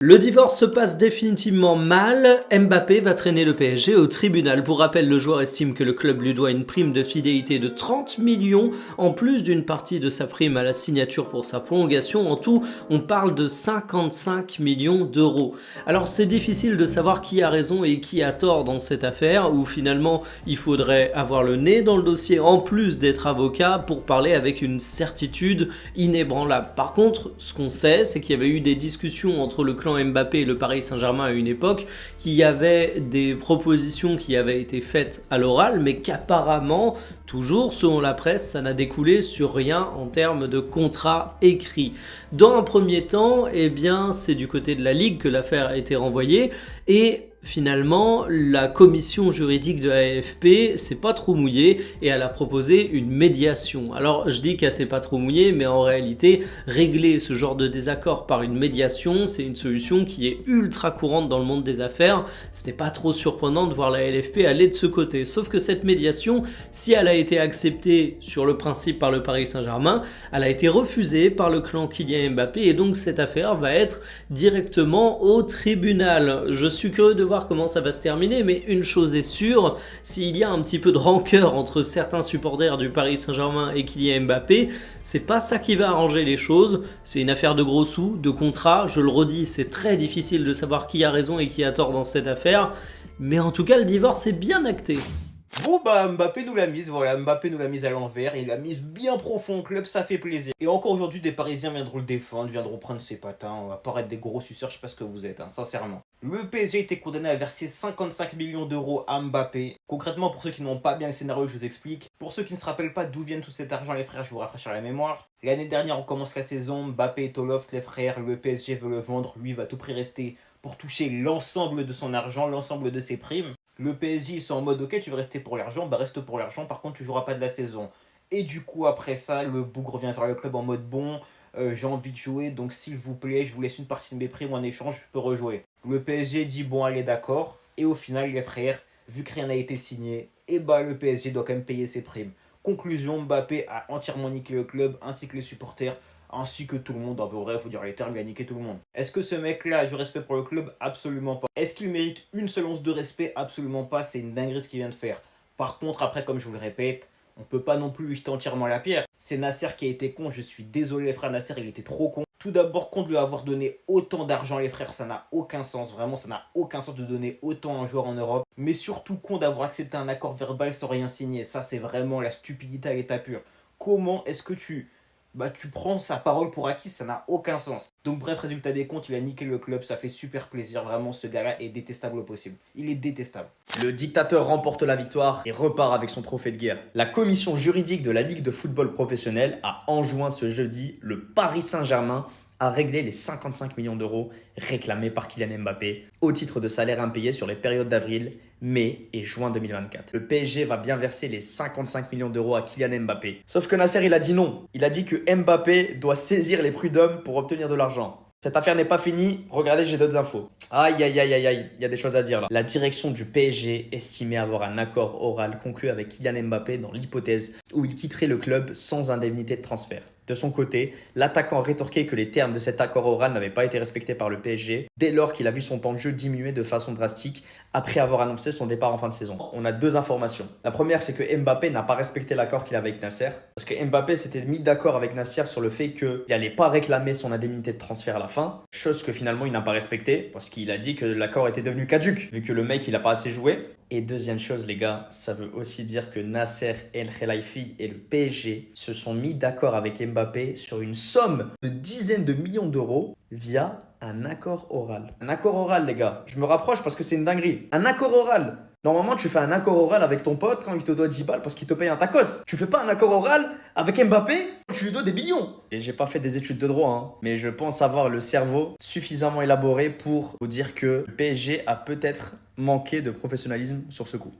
Le divorce se passe définitivement mal, Mbappé va traîner le PSG au tribunal. Pour rappel, le joueur estime que le club lui doit une prime de fidélité de 30 millions, en plus d'une partie de sa prime à la signature pour sa prolongation. En tout, on parle de 55 millions d'euros. Alors c'est difficile de savoir qui a raison et qui a tort dans cette affaire, où finalement il faudrait avoir le nez dans le dossier en plus d'être avocat pour parler avec une certitude inébranlable. Par contre, ce qu'on sait, c'est qu'il y avait eu des discussions entre le clan Mbappé et le Paris Saint-Germain à une époque, qu'il y avait des propositions qui avaient été faites à l'oral, mais qu'apparemment, toujours selon la presse, ça n'a découlé sur rien en termes de contrat écrit. Dans un premier temps, eh bien, c'est du côté de la Ligue que l'affaire a été renvoyée et finalement, la commission juridique de la AFP s'est pas trop mouillée et elle a proposé une médiation. Alors, je dis qu'elle s'est pas trop mouillée, mais en réalité, régler ce genre de désaccord par une médiation, c'est une solution qui est ultra courante dans le monde des affaires. C'était pas trop surprenant de voir la LFP aller de ce côté. Sauf que cette médiation, si elle a été acceptée sur le principe par le Paris Saint-Germain, elle a été refusée par le clan Kylian Mbappé et donc cette affaire va être directement au tribunal. Je suis curieux de voir comment ça va se terminer, mais une chose est sûre, s'il y a un petit peu de rancœur entre certains supporters du Paris Saint-Germain et Kylian Mbappé, c'est pas ça qui va arranger les choses. C'est une affaire de gros sous, de contrat. Je le redis, c'est très difficile de savoir qui a raison et qui a tort dans cette affaire, mais en tout cas le divorce est bien acté. Bon bah Mbappé nous l'a mise, voilà, Mbappé nous l'a mise à l'envers, il l'a mise bien profond au club, ça fait plaisir. Et encore aujourd'hui des Parisiens viendront le défendre, viendront prendre ses patins, on va paraître des gros suceurs, je sais pas ce que vous êtes, sincèrement. Le PSG a été condamné à verser 55 millions d'euros à Mbappé. Concrètement, pour ceux qui n'ont pas bien le scénario, je vous explique. Pour ceux qui ne se rappellent pas d'où vient tout cet argent, les frères, je vous rafraîchir la mémoire. L'année dernière, on commence la saison, Mbappé est au loft, les frères, le PSG veut le vendre, lui va tout prix rester pour toucher l'ensemble de son argent, l'ensemble de ses primes. Le PSG, ils sont en mode ok, tu veux rester pour l'argent, bah reste pour l'argent, par contre tu joueras pas de la saison. Et du coup, après ça, le bougre revient vers le club en mode bon, j'ai envie de jouer, donc s'il vous plaît, je vous laisse une partie de mes primes en échange, je peux rejouer. Le PSG dit bon, allez, d'accord, et au final, les frères, vu que rien n'a été signé, et bah le PSG doit quand même payer ses primes. Conclusion, Mbappé a entièrement niqué le club, ainsi que les supporters, ainsi que tout le monde. En vrai, il faut dire les termes, il a niqué tout le monde. Est-ce que ce mec-là a du respect pour le club? Absolument pas. Est-ce qu'il mérite une seule once de respect? Absolument pas. C'est une dinguerie ce qu'il vient de faire. Par contre, après, comme je vous le répète, on peut pas non plus lui jeter entièrement la pierre. C'est Nasser qui a été con. Je suis désolé, frère Nasser, il était trop con. Tout d'abord, con de lui avoir donné autant d'argent, les frères, ça n'a aucun sens. Vraiment, ça n'a aucun sens de donner autant à un joueur en Europe. Mais surtout, con d'avoir accepté un accord verbal sans rien signer. Ça, c'est vraiment la stupidité à l'état pur. Comment est-ce que tu prends sa parole pour acquis, ça n'a aucun sens. Donc bref, résultat des comptes, il a niqué le club, ça fait super plaisir, vraiment ce gars-là est détestable au possible. Il est détestable. Le dictateur remporte la victoire et repart avec son trophée de guerre. La commission juridique de la Ligue de football professionnel a enjoint ce jeudi le Paris Saint-Germain à régler les 55 millions d'euros réclamés par Kylian Mbappé au titre de salaire impayé sur les périodes d'avril, mai et juin 2024. Le PSG va bien verser les 55 millions d'euros à Kylian Mbappé. Sauf que Nasser, il a dit non. Il a dit que Mbappé doit saisir les prud'hommes pour obtenir de l'argent. Cette affaire n'est pas finie, regardez, j'ai d'autres infos. Aïe, aïe, aïe, aïe, aïe, il y a des choses à dire là. La direction du PSG estimait avoir un accord oral conclu avec Kylian Mbappé dans l'hypothèse où il quitterait le club sans indemnité de transfert. De son côté, l'attaquant rétorquait que les termes de cet accord oral n'avaient pas été respectés par le PSG dès lors qu'il a vu son temps de jeu diminuer de façon drastique après avoir annoncé son départ en fin de saison. On a deux informations. La première, c'est que Mbappé n'a pas respecté l'accord qu'il avait avec Nasser parce que Mbappé s'était mis d'accord avec Nasser sur le fait qu'il n'allait pas réclamer son indemnité de transfert à la fin, chose que finalement il n'a pas respecté parce qu'il a dit que l'accord était devenu caduc vu que le mec il n'a pas assez joué. Et deuxième chose les gars, ça veut aussi dire que Nasser El Khelaifi et le PSG se sont mis d'accord avec Mbappé sur une somme de dizaines de millions d'euros via un accord oral. Un accord oral les gars, je me rapproche parce que c'est une dinguerie. Un accord oral. Normalement, tu fais un accord oral avec ton pote quand il te doit 10 balles parce qu'il te paye un tacos. Tu fais pas un accord oral avec Mbappé, tu lui dois des millions. Et j'ai pas fait des études de droit, mais je pense avoir le cerveau suffisamment élaboré pour vous dire que le PSG a peut-être manqué de professionnalisme sur ce coup.